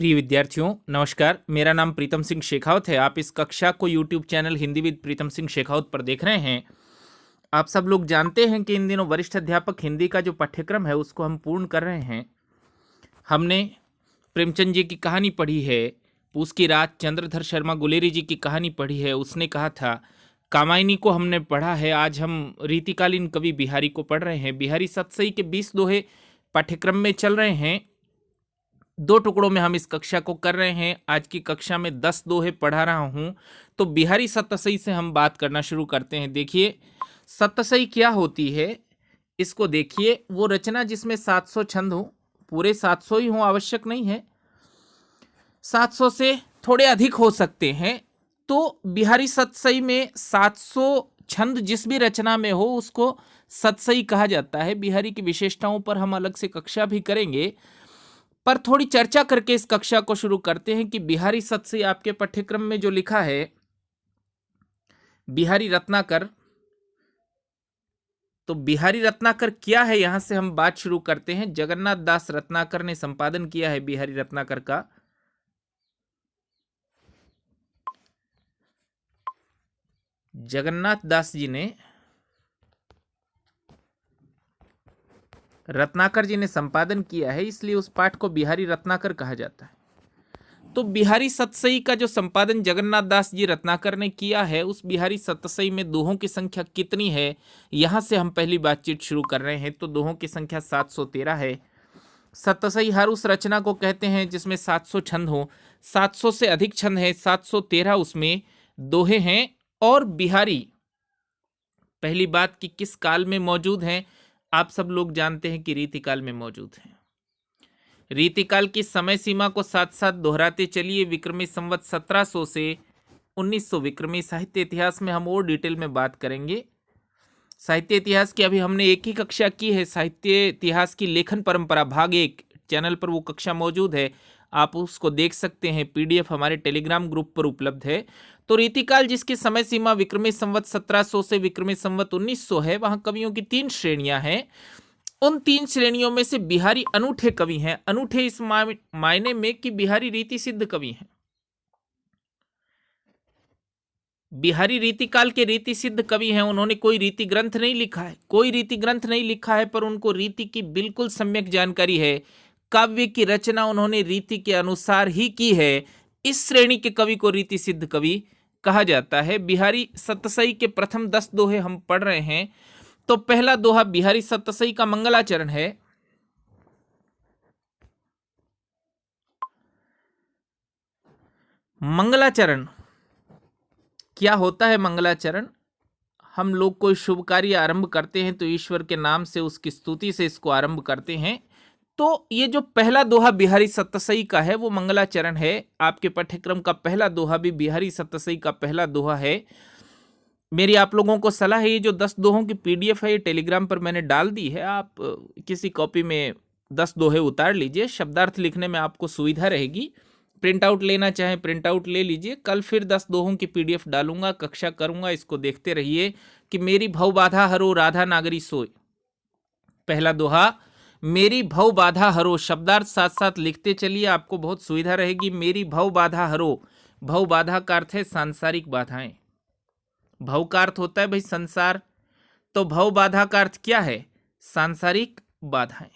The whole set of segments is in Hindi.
प्रिय विद्यार्थियों नमस्कार। मेरा नाम प्रीतम सिंह शेखावत है। आप इस कक्षा को YouTube channel Hindi with Pritam Singh Shekhawat पर देख रहे हैं। आप सब लोग जानते हैं कि इन दिनों वरिष्ठ अध्यापक हिंदी का जो पाठ्यक्रम है उसको हम पूर्ण कर रहे हैं। हमने प्रेमचंद जी की कहानी पढ़ी है, पूस की रात चंद्रधर शर्मा गुलेरी जी की कहानी पढ़ी है। उसने कहा था कामायनी को हमने पढ़ा है। आज हम रीतिकालीन कवि बिहारी को पढ़ रहे हैं। बिहारी सतसई के 20 दोहे पाठ्यक्रम में चल रहे हैं। 2 टुकड़ों में हम इस कक्षा को कर रहे हैं। आज की कक्षा में 10 दोहे पढ़ा रहा हूं। तो बिहारी सतसई से हम बात करना शुरू करते हैं। देखिए सतसई क्या होती है, इसको देखिए। वो रचना जिसमें 700 छंद हो, पूरे 700 ही हो आवश्यक नहीं है, 700 से थोड़े अधिक हो सकते हैं। तो बिहारी सतसई में 700 छंद जिस भी रचना में हो उसको सतसई कहा जाता है। बिहारी की विशेषताओं पर हम अलग से कक्षा भी करेंगे, पर थोड़ी चर्चा करके इस कक्षा को शुरू करते हैं कि बिहारी सतसई आपके पाठ्यक्रम में जो लिखा है बिहारी रत्नाकर, तो बिहारी रत्नाकर क्या है, यहां से हम बात शुरू करते हैं। जगन्नाथ दास रत्नाकर ने संपादन किया है बिहारी रत्नाकर का। जगन्नाथ दास जी ने, रत्नाकर जी ने संपादन किया है, इसलिए उस पाठ को बिहारी रत्नाकर कहा जाता है। तो बिहारी सतसई का जो संपादन जगन्नाथ दास जी रत्नाकर ने किया है, उस बिहारी सतसई में दोहों की संख्या कितनी है, यहां से हम पहली बातचीत शुरू कर रहे हैं। तो दोहों की संख्या 713 है। सतसई हर उस रचना को कहते हैं जिसमें 700 छंद हो। 700 से अधिक छंद है, 713 उसमें दोहे हैं। और बिहारी पहली बात कि किस काल में मौजूद हैं, आप सब लोग जानते हैं कि रीतिकाल में मौजूद हैं। रीतिकाल की समय सीमा को साथ साथ दोहराते चलिए। विक्रमी संवत 1700 से 1900 विक्रमी। साहित्य इतिहास में हम और डिटेल में बात करेंगे। साहित्य इतिहास की अभी हमने एक ही कक्षा की है, साहित्य इतिहास की लेखन परंपरा भाग 1, चैनल पर वो कक्षा मौजूद है, आप उसको देख सकते हैं। पीडीएफ हमारे टेलीग्राम ग्रुप पर उपलब्ध है। तो रीतिकाल जिसकी समय सीमा विक्रमी संवत 1700 से विक्रमी संवत 1900 है, वहां कवियों की 3 श्रेणियां हैं। उन 3 श्रेणियों में से बिहारी अनूठे कवि हैं। अनूठे इस मायने में कि बिहारी रीति सिद्ध कवि हैं। बिहारी रीतिकाल के रीति सिद्ध कवि हैं। उन्होंने कोई रीति ग्रंथ नहीं लिखा है, कोई रीति ग्रंथ नहीं लिखा है, पर उनको रीति की बिल्कुल सम्यक जानकारी है। काव्य की रचना उन्होंने रीति के अनुसार ही की है। इस श्रेणी के कवि को रीति सिद्ध कवि कहा जाता है। बिहारी सतसई के प्रथम 10 दोहे हम पढ़ रहे हैं। तो पहला दोहा बिहारी सतसई का मंगलाचरण है। मंगलाचरण क्या होता है? मंगलाचरण, हम लोग कोई शुभ कार्य आरंभ करते हैं तो ईश्वर के नाम से, उसकी स्तुति से इसको आरंभ करते हैं। तो ये जो पहला दोहा बिहारी सतसई का है वो मंगलाचरण है। आपके पाठ्यक्रम का पहला दोहा भी बिहारी सतसई का पहला दोहा है। मेरी आप लोगों को सलाह है, ये जो 10 दोहों की पीडीएफ है ये टेलीग्राम पर मैंने डाल दी है। आप किसी कॉपी में 10 दोहे उतार लीजिए, शब्दार्थ लिखने में आपको सुविधा रहेगी। प्रिंट आउट लेना चाहें प्रिंट आउट ले लीजिए। कल फिर 10 दोहों की पीडीएफ डालूंगा, कक्षा करूंगा, इसको देखते रहिए। कि मेरी भव बाधा हरो राधा नागरी सोय। पहला दोहा मेरी भव बाधा हरो, शब्दार्थ साथ साथ लिखते चलिए, आपको बहुत सुविधा रहेगी। मेरी भव बाधा हरो, भव बाधा का अर्थ है सांसारिक बाधाएं। भव का अर्थ होता है भाई संसार, तो भव बाधा का अर्थ क्या है? सांसारिक बाधाएं।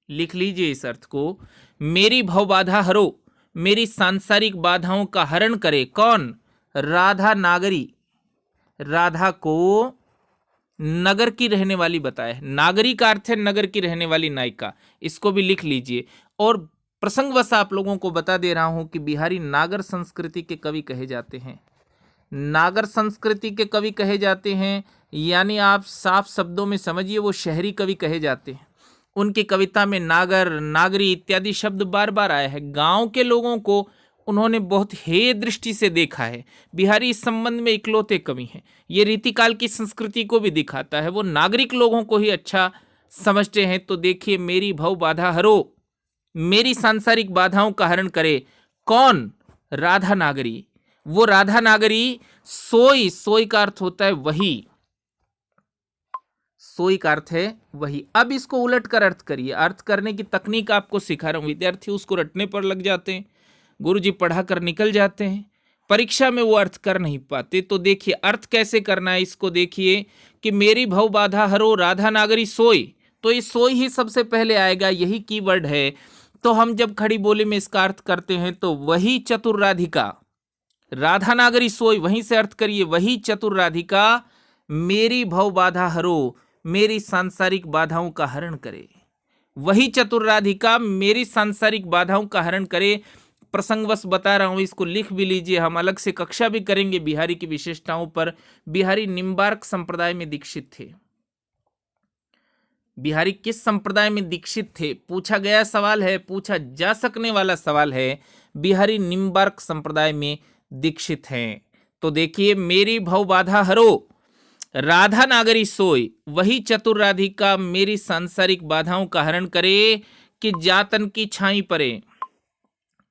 लिख लीजिए इस अर्थ को। मेरी भव बाधा हरो, मेरी सांसारिक बाधाओं का हरण करे। कौन? राधा नागरी। राधा को नगर की रहने वाली बताया है। नागरी का अर्थ है नगर की रहने वाली नायिका। इसको भी लिख लीजिए। और प्रसंगवश आप लोगों को बता दे रहा हूं कि बिहारी नागर संस्कृति के कवि कहे जाते हैं। नागर संस्कृति के कवि कहे जाते हैं, यानी आप साफ शब्दों में समझिए वो शहरी कवि कहे जाते हैं। उनकी कविता में नागर, नागरी इत्यादि शब्द बार बार आया है। गांव के लोगों को उन्होंने बहुत हेय दृष्टि से देखा है। बिहारी इस संबंध में इकलौते कवि हैं। ये रीतिकाल की संस्कृति को भी दिखाता है। वो नागरिक लोगों को ही अच्छा समझते हैं। तो देखिए, मेरी भव बाधा हरो, मेरी सांसारिक बाधाओं का हरण करे। कौन? राधा नागरी। वो राधा नागरी सोई, सोई का अर्थ होता है वही। सोई का अर्थ है वही। अब इसको उलट कर अर्थ करिए। अर्थ करने की तकनीक आपको सिखा रहा हूं, विद्यार्थी उसको रटने पर लग जाते हैं, गुरुजी पढ़ा कर निकल जाते हैं, परीक्षा में वो अर्थ कर नहीं पाते। तो देखिए अर्थ कैसे करना है, इसको देखिए कि मेरी भव बाधा हरो राधा नागरी सोई, तो ये सोई ही सबसे पहले आएगा, यही कीवर्ड है। तो हम जब खड़ी बोली में इसका अर्थ करते हैं तो वही चतुर राधिका, राधा नागरी सोई, वहीं से अर्थ करिए, वही चतुर राधिका मेरी भव बाधा हरो, मेरी सांसारिक बाधाओं का हरण करे। वही चतुर राधिका मेरी सांसारिक बाधाओं का हरण करे। प्रसंगवश बता रहा हूं, इसको लिख भी लीजिए, हम अलग से कक्षा भी करेंगे बिहारी की विशेषताओं पर। बिहारी निम्बार्क संप्रदाय में दीक्षित थे। बिहारी किस संप्रदाय में दीक्षित थे, पूछा गया सवाल है, पूछा जा सकने वाला सवाल है। बिहारी निम्बार्क संप्रदाय में दीक्षित हैं। तो देखिए मेरी भव बाधा हरो राधा नागरी सोई, वही चतुर राधिका मेरी सांसारिक बाधाओं का हरण करे। कि जातन की छाई पड़े,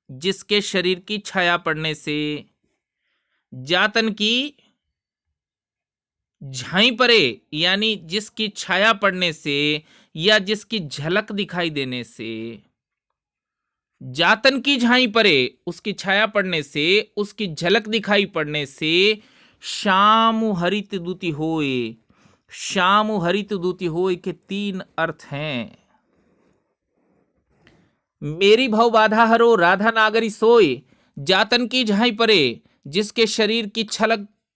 जिसके शरीर की छाया पड़ने से, जातन की झाई पड़े यानी जिसकी छाया पड़ने से या जिसकी झलक दिखाई देने से, जातन की झाई पड़े उसकी छाया पड़ने से, उसकी झलक दिखाई पड़ने से, श्याम हरित दूती होए, श्याम हरित दूती होए के 3 अर्थ हैं। मेरी भव बाधा हरो राधा नागरी सोए, जातन की झाई पड़े जिसके शरीर की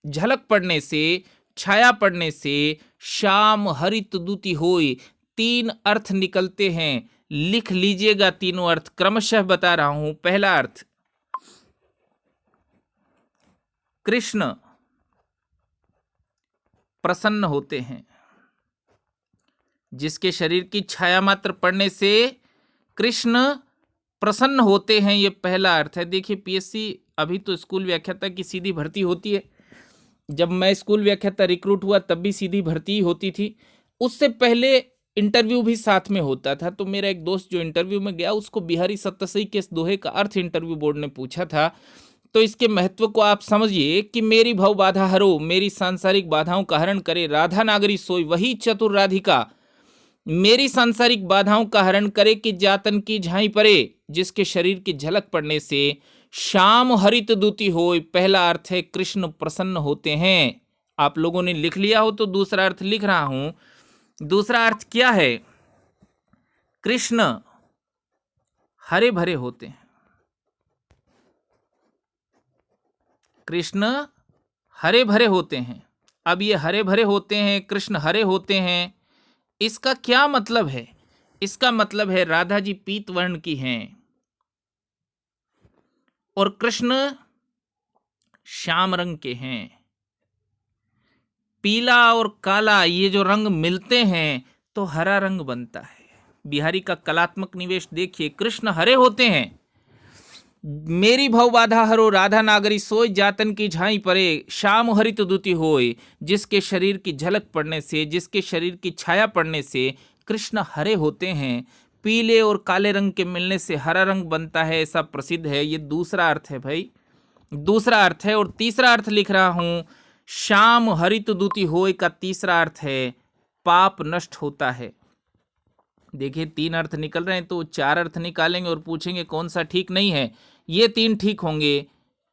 झलक पड़ने से, छाया पड़ने से, श्याम हरित दूती होए, 3 अर्थ निकलते हैं। लिख लीजिएगा तीनों अर्थ, क्रमशः बता रहा हूं। पहला अर्थ, कृष्ण प्रसन्न होते हैं, जिसके शरीर की छाया मात्र पड़ने से कृष्ण प्रसन्न होते हैं, ये पहला अर्थ है। देखिए पीएससी अभी तो स्कूल व्याख्याता की सीधी भर्ती होती है, जब मैं स्कूल व्याख्याता रिक्रूट हुआ तब भी सीधी भर्ती होती थी, उससे पहले इंटरव्यू भी साथ में होता था। तो मेरा एक दोस्त जो इंटरव्यू में गया, उसको बिहारी सप्तशती के इस दोहे का अर्थ इंटरव्यू बोर्ड ने पूछा था। तो इसके महत्व को आप समझिए कि मेरी भव बाधा हरो, मेरी सांसारिक बाधाओं का हरण करे, राधा नागरी सोई, वही चतुर राधिका मेरी सांसारिक बाधाओं का हरण करे। कि जातन की झाई पड़े जिसके शरीर की झलक पड़ने से, श्याम हरित दूती होय, पहला अर्थ है कृष्ण प्रसन्न होते हैं। आप लोगों ने लिख लिया हो तो दूसरा अर्थ लिख रहा हूं। दूसरा अर्थ क्या है, कृष्ण हरे भरे होते हैं, कृष्ण हरे भरे होते हैं। अब ये हरे भरे होते हैं, कृष्ण हरे होते हैं, इसका क्या मतलब है? इसका मतलब है राधा जी पीत वर्ण की हैं और कृष्ण श्याम रंग के हैं। पीला और काला ये जो रंग मिलते हैं तो हरा रंग बनता है। बिहारी का कलात्मक निवेश देखिए, कृष्ण हरे होते हैं, मेरी भव बाधा हरो राधा नागरी सोय, जातन की झाई परे, श्याम हरित दूती होय, जिसके शरीर की झलक पड़ने से, जिसके शरीर की छाया पड़ने से कृष्ण हरे होते हैं। पीले और काले रंग के मिलने से हरा रंग बनता है, ऐसा प्रसिद्ध है। ये दूसरा अर्थ है भाई, दूसरा अर्थ है। और तीसरा अर्थ लिख रहा हूं, श्याम हरित दूती होय का तीसरा अर्थ है पाप नष्ट होता है। देखिए 3 अर्थ निकल रहे हैं तो 4 अर्थ निकालेंगे और पूछेंगे कौन सा ठीक नहीं है। ये 3 ठीक होंगे।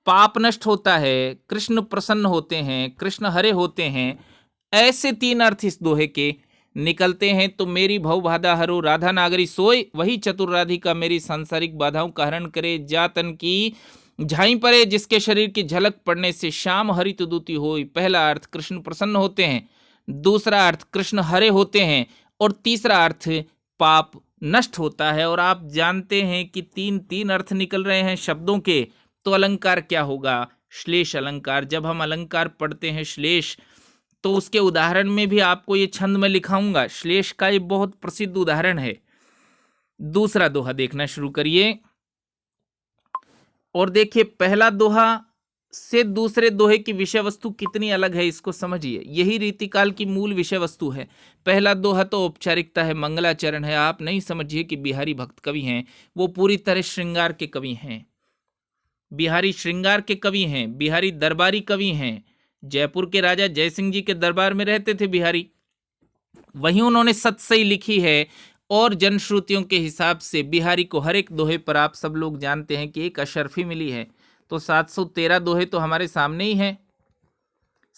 पाप नष्ट होता है, कृष्ण प्रसन्न होते हैं, कृष्ण हरे होते हैं, ऐसे 3 अर्थ इस दोहे के निकलते हैं। तो मेरी भव बाधा हरो राधा नागरी सोय, वही चतुर राधिका मेरी सांसारिक बाधाओं का हरण करे, जातन की झाई परे जिसके शरीर की झलक पड़ने से श्याम हरित दूती होय। पहला अर्थ कृष्ण प्रसन्न होते हैं, दूसरा अर्थ कृष्ण हरे होते हैं और तीसरा अर्थ पाप नष्ट होता है। और आप जानते हैं कि 3 अर्थ निकल रहे हैं शब्दों के, तो अलंकार क्या होगा? श्लेष अलंकार। जब हम अलंकार पढ़ते हैं श्लेष, तो उसके उदाहरण में भी आपको ये छंद में लिखाऊंगा। श्लेष का ये बहुत प्रसिद्ध उदाहरण है। दूसरा दोहा देखना शुरू करिए और देखिए पहला दोहा से दूसरे दोहे की विषय वस्तु कितनी अलग है, इसको समझिए। यही रीतिकाल की मूल विषय वस्तु है। पहला दोहा तो औपचारिकता है, मंगलाचरण है। आप नहीं समझिए कि बिहारी भक्त कवि हैं, वो पूरी तरह श्रृंगार के कवि हैं। बिहारी श्रृंगार के कवि हैं, बिहारी दरबारी कवि हैं। जयपुर के राजा जयसिंह जी के दरबार में रहते थे बिहारी, वही उन्होंने सतसई लिखी है। और जनश्रुतियों के हिसाब से बिहारी को हर एक दोहे पर आप सब लोग जानते हैं कि एक अशर्फी मिली है। तो 713 दोहे तो हमारे सामने ही हैं।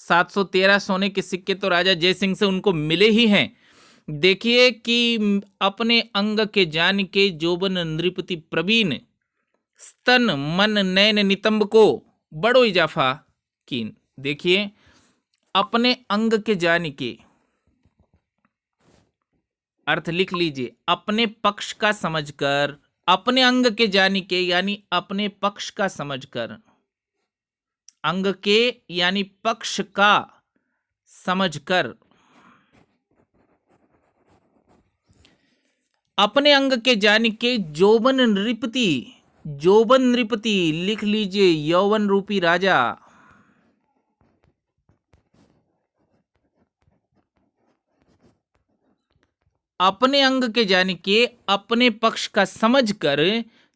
713 सोने के सिक्के तो राजा जय सिंह से उनको मिले ही हैं। देखिए कि अपने अंग के जान के जोबन नृपति प्रवीण, स्तन मन नैन नितंब को बड़ो इजाफा कीन। देखिए अपने अंग के जान के अर्थ लिख लीजिए, अपने पक्ष का समझकर, अपने अंग के जान के यानी अपने पक्ष का समझकर, अंग के यानी पक्ष का समझकर, अपने अंग के जान के जोबन नृपति, जोबन नृपति लिख लीजिए यौवन रूपी राजा, अपने अंग के जान के अपने पक्ष का समझकर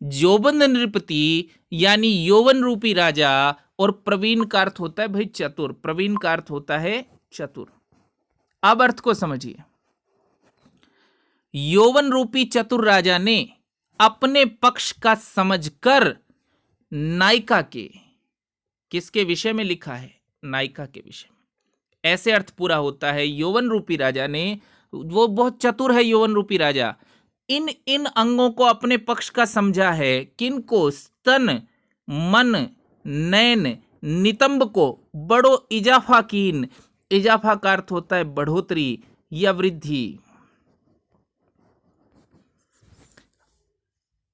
जोबन नृपति यानी यौवन रूपी राजा। और प्रवीण का अर्थ होता है भाई चतुर, प्रवीण का अर्थ होता है चतुर। अब अर्थ को समझिए, यौवन रूपी चतुर राजा ने अपने पक्ष का समझकर नायिका के, किसके विषय में लिखा है? नायिका के विषय में। ऐसे अर्थ पूरा होता है, यौवन रूपी राजा ने, वो बहुत चतुर है यौवन रूपी राजा, इन इन अंगों को अपने पक्ष का समझा है। किनको? स्तन मन नैन नितंब को बड़ो इजाफा कीन। इजाफा का अर्थ होता है बढ़ोतरी या वृद्धि।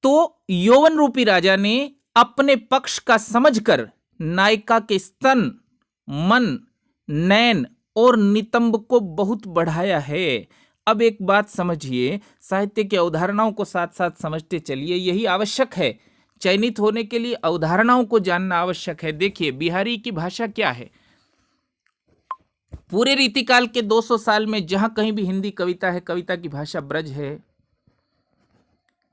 तो यौवन रूपी राजा ने अपने पक्ष का समझकर नायिका के स्तन मन नैन और नितंब को बहुत बढ़ाया है। अब एक बात समझिए, साहित्य की अवधारणाओं को साथ साथ समझते चलिए, यही आवश्यक है। चयनित होने के लिए अवधारणाओं को जानना आवश्यक है। देखिए बिहारी की भाषा क्या है? पूरे रीतिकाल के 200 साल में जहां कहीं भी हिंदी कविता है, कविता की भाषा ब्रज है।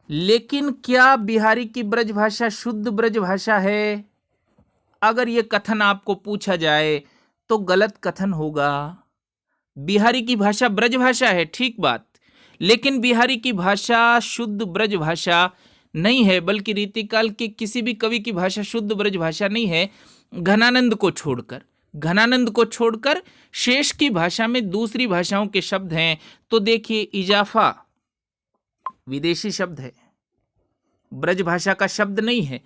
लेकिन क्या बिहारी की ब्रज भाषा शुद्ध ब्रज भाषा है? अगर यह कथन आपको पूछा जाए तो गलत कथन होगा। बिहारी की भाषा ब्रज भाषा है, ठीक बात, लेकिन बिहारी की भाषा शुद्ध ब्रज भाषा नहीं है, बल्कि रीतिकाल के किसी भी कवि की भाषा शुद्ध ब्रज भाषा नहीं है। घनानंद को छोड़कर, घनानंद को छोड़कर शेष की भाषा में दूसरी भाषाओं के शब्द हैं। तो देखिए इजाफा विदेशी शब्द है, ब्रज भाषा का शब्द नहीं है।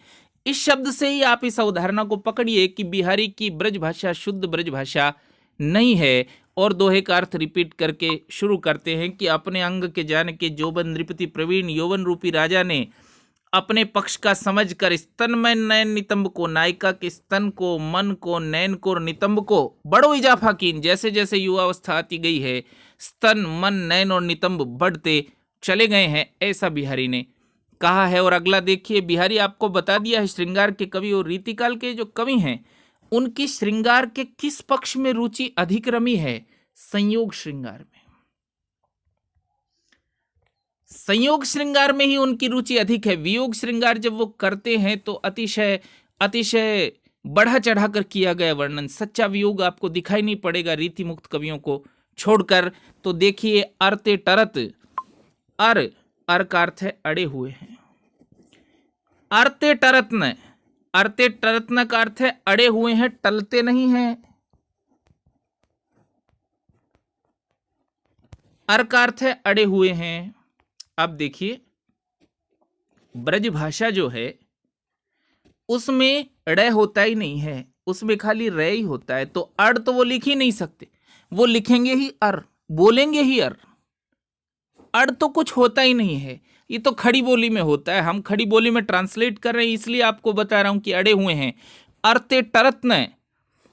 इस शब्द से ही आप इस अवधारणा को पकड़िए कि बिहारी की ब्रज भाषा शुद्ध ब्रज भाषा नहीं है। और दोहे का अर्थ रिपीट करके शुरू करते हैं कि अपने अंग के जान के जोबन नृपति प्रवीण यौवन रूपी राजा ने अपने पक्ष का समझकर स्तन में नैन नितंब को, नायिका के स्तन को, मन को, नैन को और नितंब को बड़ो इजाफा कीन। जैसे जैसे युवावस्था आती गई है, स्तन मन नैन और नितंब बढ़ते चले गए हैं, ऐसा बिहारी ने कहा है। और अगला देखिए, बिहारी आपको बता दिया है श्रृंगार के कवि और रीतिकाल के जो कवि हैं उनकी श्रृंगार के किस पक्ष में रुचि अधिक रमी है? संयोग श्रृंगार में। संयोग श्रृंगार में ही उनकी रुचि अधिक है। वियोग श्रृंगार जब वो करते हैं तो अतिशय अतिशय बढ़ा चढ़ाकर किया गया वर्णन, सच्चा वियोग आपको दिखाई नहीं पड़ेगा रीति मुक्त कवियों को छोड़कर। तो देखिए अर्ते टरत, अर का अर्थ है अड़े हुए हैं। अर्ते टरत्न, अर्ते टरत्न का अर्थ है अड़े हुए हैं, टलते नहीं हैं। अर का अर्थ है अड़े हुए हैं। अब देखिए ब्रज भाषा जो है उसमें ड़ होता ही नहीं है, उसमें खाली रे ही होता है। तो अड़ तो वो लिख ही नहीं सकते, वो लिखेंगे ही अर, बोलेंगे ही अर। अड़ तो कुछ होता ही नहीं है, ये तो खड़ी बोली में होता है। हम खड़ी बोली में ट्रांसलेट कर रहे हैं, इसलिए आपको बता रहा हूं कि अड़े हुए हैं। अर्ते टरत्न,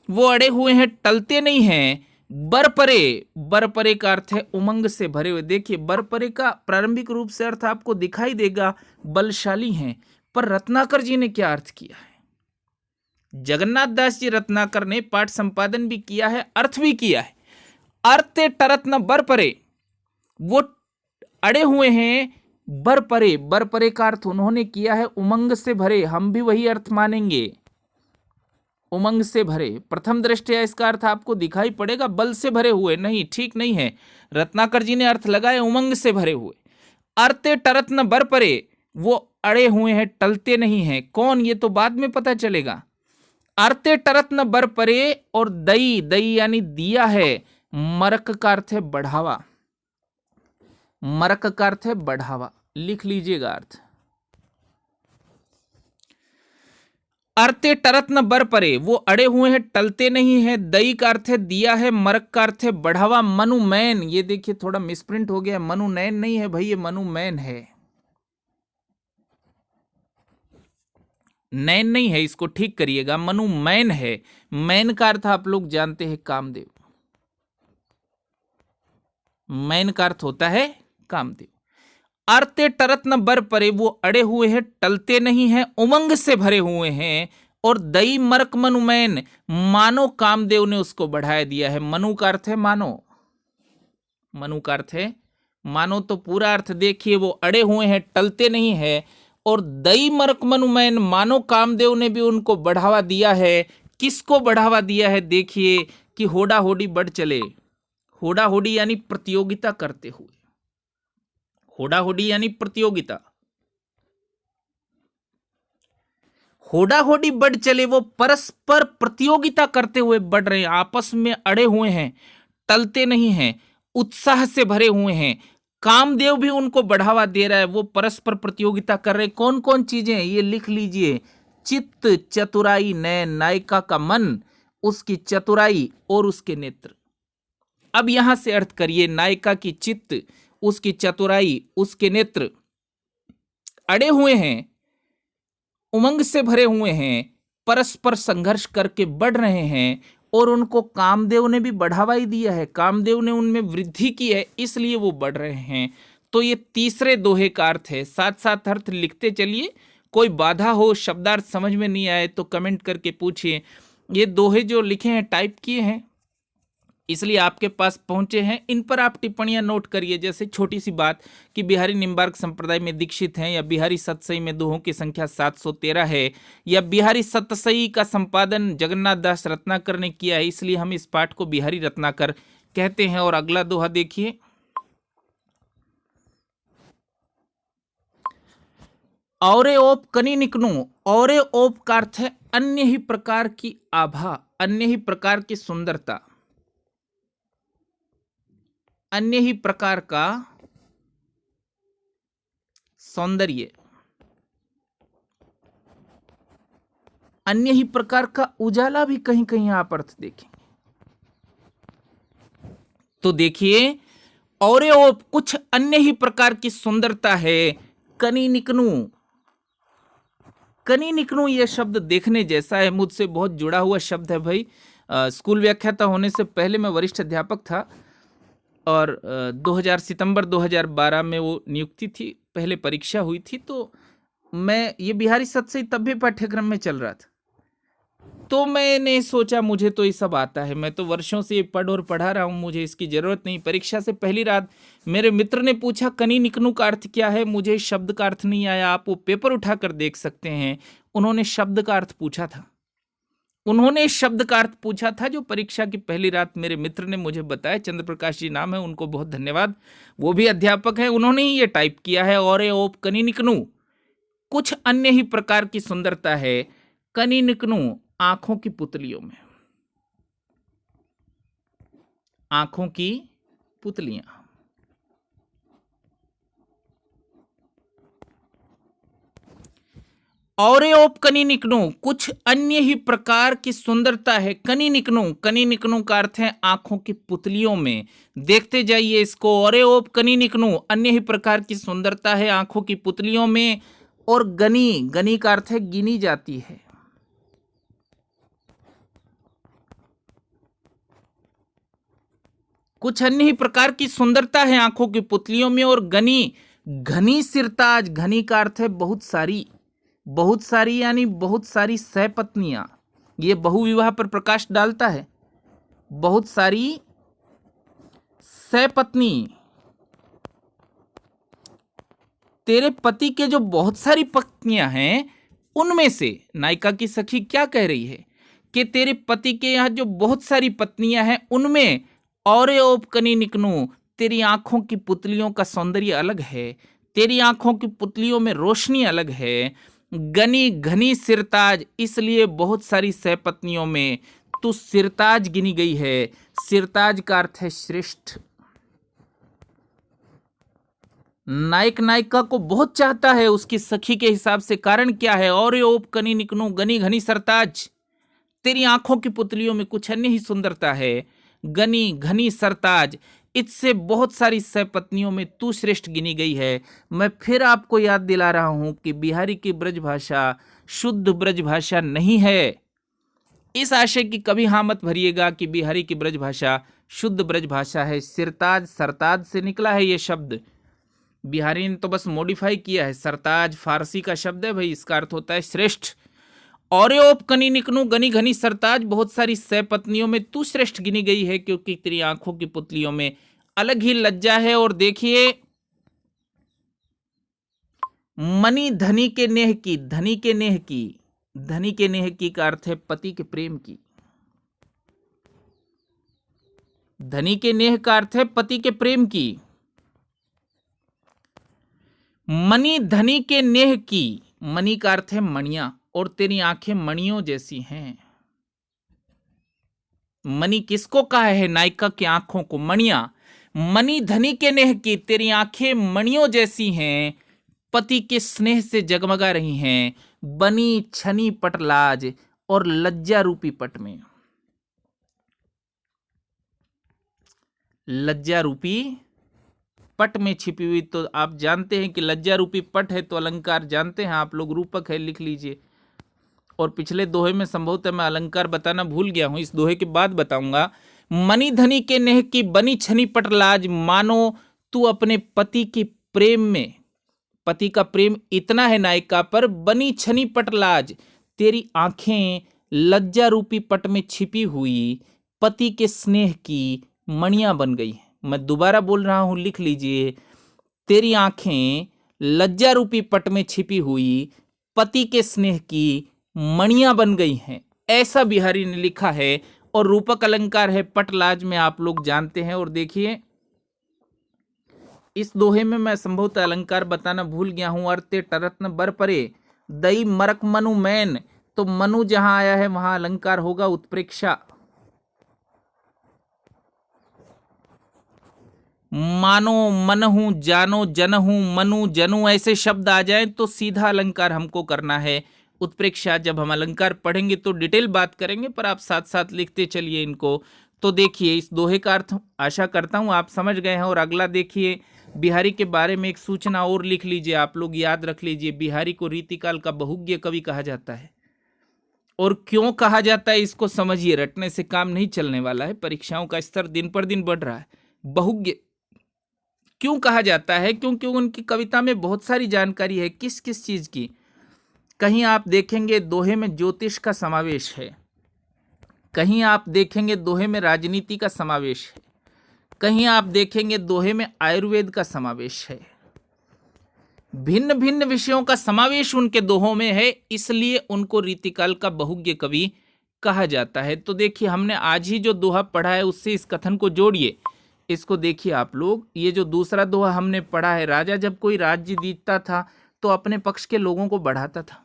वो अड़े हुए हैं, टलते नहीं हैं। बरपरे, बरपरे का अर्थ है उमंग से भरे हुए। देखिए बरपरे का प्रारंभिक रूप से अर्थ आपको दिखाई देगा बलशाली हैं, पर रत्नाकर जी ने क्या अर्थ किया है? जगन्नाथ दास जी रत्नाकर ने पाठ संपादन भी किया है, अर्थ भी किया है। अर्ते टरत्न बरपरे, वो अड़े हुए हैं। बरपरे, बरपरे का अर्थ उन्होंने किया है उमंग से भरे, हम भी वही अर्थ मानेंगे। उमंग से भरे। प्रथम दृष्टया इसका अर्थ आपको दिखाई पड़ेगा बल से भरे हुए, नहीं, ठीक नहीं है। रत्नाकर जी ने अर्थ लगाया उमंग से भरे हुए। अरते टरत न बर परे, वो अड़े हुए हैं, टलते नहीं हैं। कौन, ये तो बाद में पता चलेगा। अरते टरत न बर परे, और दई, दई यानी दिया है। मरक का अर्थ है बढ़ावा, मरक का अर्थ है बढ़ावा, लिख लीजिएगा अर्थ। अरते टरत न बर परे, वो अड़े हुए हैं, टलते नहीं है। दई का अर्थ है दिया है, मरक का अर्थ है बढ़ावा। मनुमैन, ये देखिए थोड़ा मिसप्रिंट हो गया, मनुनैन नहीं है भाई, ये मनुमैन है, नैन नहीं है, इसको ठीक करिएगा, मनुमैन है। मैन का अर्थ आप लोग जानते हैं कामदेव, मैन का अर्थ होता है कामदेव। अरते टरत न बर परे, वो अड़े हुए हैं, टलते नहीं हैं, उमंग से भरे हुए हैं। और दई मरक मनुमैन, मानो कामदेव ने उसको बढ़ाया दिया है। मनु का अर्थ है मानो, मनु का अर्थ है मानो। तो पूरा अर्थ देखिए, वो अड़े हुए हैं, टलते नहीं है। और दई मरक मनुमैन, मानो कामदेव ने भी उनको बढ़ावा दिया है। किसको बढ़ावा दिया है, देखिए कि होड़ा होड़ी बढ़ चले। होड़ा होड़ी यानी प्रतियोगिता करते हुए, होड़ा होड़ी यानी प्रतियोगिता, होड़ा होड़ी बढ़ चले, वो परस्पर प्रतियोगिता करते हुए बढ़ रहे हैं, आपस में अड़े हुए हैं, टलते नहीं हैं, उत्साह से भरे हुए हैं। कामदेव भी उनको बढ़ावा दे रहा है, वो परस्पर प्रतियोगिता कर रहे। कौन कौन चीजें हैं ये लिख लीजिए। चित्त, चतुराई, नयन, नायिका का मन, उसकी चतुराई और उसके नेत्र। अब यहां से अर्थ करिए, नायिका की चित्त, उसकी चतुराई, उसके नेत्र अड़े हुए हैं, उमंग से भरे हुए हैं, परस्पर संघर्ष करके बढ़ रहे हैं। और उनको कामदेव ने भी बढ़ावा ही दिया है, कामदेव ने उनमें वृद्धि की है, इसलिए वो बढ़ रहे हैं। तो ये तीसरे दोहे का अर्थ है। साथ साथ अर्थ लिखते चलिए, कोई बाधा हो, शब्दार्थ समझ में नहीं आए तो कमेंट करके पूछिए। ये दोहे जो लिखे हैं टाइप किए हैं, इसलिए आपके पास पहुंचे हैं। इन पर आप टिप्पणियां नोट करिए। जैसे छोटी सी बात कि बिहारी निम्बार्क संप्रदाय में दीक्षित हैं, या बिहारी सतसई में दोहों की संख्या 713 है, या बिहारी सतसई का संपादन जगन्नाथ दास रत्नाकर ने किया है, इसलिए हम इस पाठ को बिहारी रत्नाकर कहते हैं। और अगला दोहा देखिए, औरे ओप कनी निकनू। औरे ओप का अर्थ है अन्य ही प्रकार की आभा, अन्य ही प्रकार की सुंदरता, अन्य ही प्रकार का सौंदर्य, अन्य ही प्रकार का उजाला भी कहीं कहीं आप अर्थ देखेंगे। तो देखिए, और कुछ अन्य ही प्रकार की सुंदरता है। कनी निकनू, कनी निकनू यह शब्द देखने जैसा है, मुझसे बहुत जुड़ा हुआ शब्द है भाई। स्कूल व्याख्याता होने से पहले मैं वरिष्ठ अध्यापक था, और सितंबर 2012 में वो नियुक्ति थी, पहले परीक्षा हुई थी। तो मैं, ये बिहारी सतसई तब भी पाठ्यक्रम में चल रहा था, तो मैंने सोचा मुझे तो ये सब आता है, मैं तो वर्षों से ये पढ़ और पढ़ा रहा हूँ, मुझे इसकी जरूरत नहीं। परीक्षा से पहली रात मेरे मित्र ने पूछा कनी निकनू का अर्थ क्या है, मुझे शब्द का अर्थ नहीं आया, आप वो पेपर उठाकर देख सकते हैं। उन्होंने शब्द का अर्थ पूछा था, उन्होंने शब्द का अर्थ पूछा था, जो परीक्षा की पहली रात मेरे मित्र ने मुझे बताया। चंद्र प्रकाश जी नाम है, उनको बहुत धन्यवाद, वो भी अध्यापक है, उन्होंने ही ये टाइप किया है। और ओप कनी निकनू, कुछ अन्य ही प्रकार की सुंदरता है। कनी निकनू, आंखों की पुतलियों में, आंखों की पुतलियां। और ओप कनी निकनू, कुछ अन्य ही प्रकार की सुंदरता है। कनी निकनू, कनी निकनू का अर्थ है आंखों की पुतलियों में। देखते जाइए इसको, और ओप कनी निकनू, अन्य ही प्रकार की सुंदरता है आंखों की पुतलियों में। और गनी, गनी का अर्थ है गिनी जाती है। कुछ अन्य ही प्रकार की सुंदरता है आंखों की पुतलियों में। और गनी, घनी सिरताज, घनी का अर्थ है बहुत सारी, बहुत सारी यानी बहुत सारी सहपत्नियां। ये बहुविवाह पर प्रकाश डालता है। बहुत सारी सहपत्नी, तेरे पति के जो बहुत सारी पत्नियां हैं, उनमें से नायिका की सखी क्या कह रही है कि तेरे पति के यहाँ जो बहुत सारी पत्नियां हैं उनमें और ओपकनी निकनू, तेरी आंखों की पुतलियों का सौंदर्य अलग है, तेरी आंखों की पुतलियों में रोशनी अलग है। गनी घनी सिरताज, इसलिए बहुत सारी सहपत्नियों में तू सिरताज गिनी गई है। सिरताज का अर्थ है श्रेष्ठ। नायक नायिका को बहुत चाहता है उसकी सखी के हिसाब से। कारण क्या है? और ओप कनी निकनू गनी घनी सरताज, तेरी आंखों की पुतलियों में कुछ अन्य ही सुंदरता है। गनी घनी सरताज, इससे बहुत सारी सहपत्नियों में तू श्रेष्ठ गिनी गई है। मैं फिर आपको याद दिला रहा हूं कि बिहारी की ब्रज भाषा शुद्ध ब्रज भाषा नहीं है। इस आशय की कभी हाँ मत भरिएगा कि बिहारी की ब्रज भाषा शुद्ध ब्रज भाषा है। सिरताज सरताज से निकला है ये शब्द, बिहारी ने तो बस मॉडिफाई किया है। सरताज फारसी का शब्द है भाई, इसका अर्थ होता है श्रेष्ठ। और ओप कनी निकनू गनी घनी सरताज, बहुत सारी सहपत्नियों में तू श्रेष्ठ गिनी गई है क्योंकि तेरी आंखों की पुतलियों में अलग ही लज्जा है। और देखिए, मनी धनी के नेह की, धनी के नेह की, धनी के नेह की का अर्थ है पति के प्रेम की। धनी के नेह का अर्थ है पति के प्रेम की। मनी धनी के नेह की, मनी का अर्थ है मणियां, और तेरी आंखें मणियों जैसी हैं। मनी किसको कहा है? नायिका की आंखों को मणियां। मनी धनी के नेह की, तेरी आंखें मणियों जैसी हैं, पति के स्नेह से जगमगा रही हैं। बनी छनी पटलाज, और लज्जा रूपी पट में, लज्जा रूपी पट में छिपी हुई। तो आप जानते हैं कि लज्जा रूपी पट है तो अलंकार जानते हैं आप लोग, रूपक है, लिख लीजिए। और पिछले दोहे में संभवतः मैं अलंकार बताना भूल गया हूं, इस दोहे के बाद बताऊंगा। मनी धनी के नेह की बनी छनी पटलाज, मानो तू अपने पति के प्रेम में, पति का प्रेम इतना है नायिका पर, बनी छनी पटलाज, तेरी आंखें लज्जा रूपी पट में छिपी हुई पति के स्नेह की मणियां बन गई। मैं दोबारा बोल रहा हूं, लिख लीजिए। तेरी आंखें लज्जा रूपी पट में छिपी हुई पति के स्नेह की मणियां बन गई हैं, ऐसा बिहारी ने लिखा है। और रूपक अलंकार है पटलाज में, आप लोग जानते हैं। और देखिए, इस दोहे में मैं संभवतः अलंकार बताना भूल गया हूं। अर्ते टरत्न बर परे दई मरक मनु मैन, तो मनु जहां आया है वहां अलंकार होगा उत्प्रेक्षा। मानो मनहू जानो जनहू मनु जनु, ऐसे शब्द आ जाए तो सीधा अलंकार हमको करना है उत्प्रेक्षा। जब हम अलंकार पढ़ेंगे तो डिटेल बात करेंगे, पर आप साथ साथ लिखते चलिए इनको। तो देखिए, इस दोहे का अर्थ आशा करता हूं आप समझ गए हैं। और अगला देखिए, बिहारी के बारे में एक सूचना और लिख लीजिए, आप लोग याद रख लीजिए। बिहारी को रीतिकाल का बहुज्ञ कवि कहा जाता है। और क्यों कहा जाता है इसको समझिए, रटने से काम नहीं चलने वाला है, परीक्षाओं का स्तर दिन पर दिन बढ़ रहा है। बहुज्ञ क्यों कहा जाता है? क्योंकि उनकी कविता में बहुत सारी जानकारी है। किस किस चीज की? कहीं आप देखेंगे दोहे में ज्योतिष का समावेश है, कहीं आप देखेंगे दोहे में राजनीति का समावेश है, कहीं आप देखेंगे दोहे में आयुर्वेद का समावेश है। भिन्न भिन्न विषयों का समावेश उनके दोहों में है, इसलिए उनको रीतिकाल का बहुज्ञ कवि कहा जाता है। तो देखिए, हमने आज ही जो दोहा पढ़ा है उससे इस कथन को जोड़िए। इसको देखिए आप लोग, ये जो दूसरा दोहा हमने पढ़ा है, राजा जब कोई राज्य जीतता था तो अपने पक्ष के लोगों को बढ़ाता था।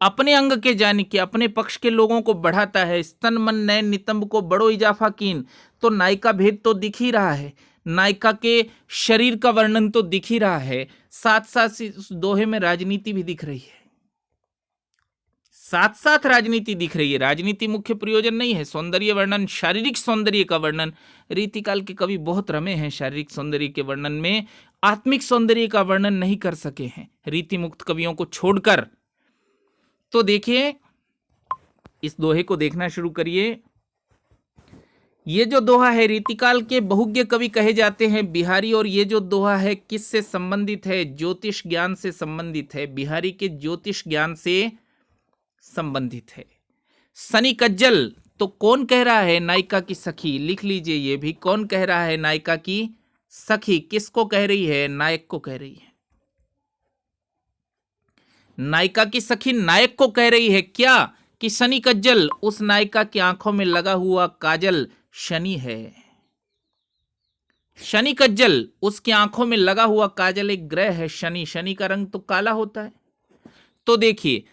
अपने अंग के जानी के अपने पक्ष के लोगों को बढ़ाता है। स्तन मन नयन नितंब को बड़ो इजाफा कीन, तो नायिका भेद तो दिख ही रहा है, नायिका के शरीर का वर्णन तो दिख ही रहा है, साथ साथ इस दोहे में राजनीति भी दिख रही है। साथ साथ राजनीति दिख रही है। राजनीति मुख्य प्रयोजन नहीं है। सौंदर्य वर्णन, शारीरिक सौंदर्य का वर्णन, रीतिकाल के कवि बहुत रमे हैं शारीरिक सौंदर्य के वर्णन में, आत्मिक सौंदर्य का वर्णन नहीं कर सके हैं रीति मुक्त कवियों को छोड़कर। तो देखिए, इस दोहे को देखना शुरू करिए। ये जो दोहा है, रीतिकाल के बहुज्ञ कवि कहे जाते हैं बिहारी। और ये जो दोहा है किससे संबंधित है? ज्योतिष ज्ञान से संबंधित है। बिहारी के ज्योतिष ज्ञान से संबंधित है। सनी कज्जल, तो कौन कह रहा है? नायिका की सखी। लिख लीजिए ये भी, कौन कह रहा है? नायिका की सखी। किसको कह रही है? नायक को कह रही है। नायिका की सखी नायक को कह रही है क्या कि शनि कज्जल उस नायिका की आंखों में लगा हुआ काजल शनि है। शनि कज्जल उसकी आंखों में लगा हुआ काजल एक ग्रह है शनि। शनि का रंग तो काला होता है। तो देखिए,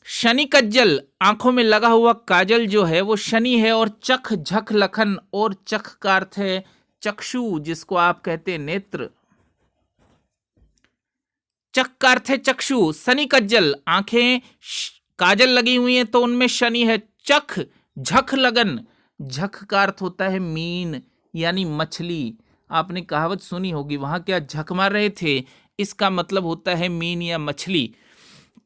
शनि कज्जल आंखों में लगा हुआ काजल जो है वो शनि है। और चख झख लखन, और चख का अर्थ है चक्षु, जिसको आप कहते हैं नेत्र। चख का अर्थ है चक्षु। शनि कज्जल आंखें काजल लगी हुई हैं तो उनमें शनि है। चख झख लगन, झख का अर्थ होता है मीन यानी मछली। आपने कहावत सुनी होगी, वहां क्या झक मार रहे थे, इसका मतलब होता है मीन या मछली।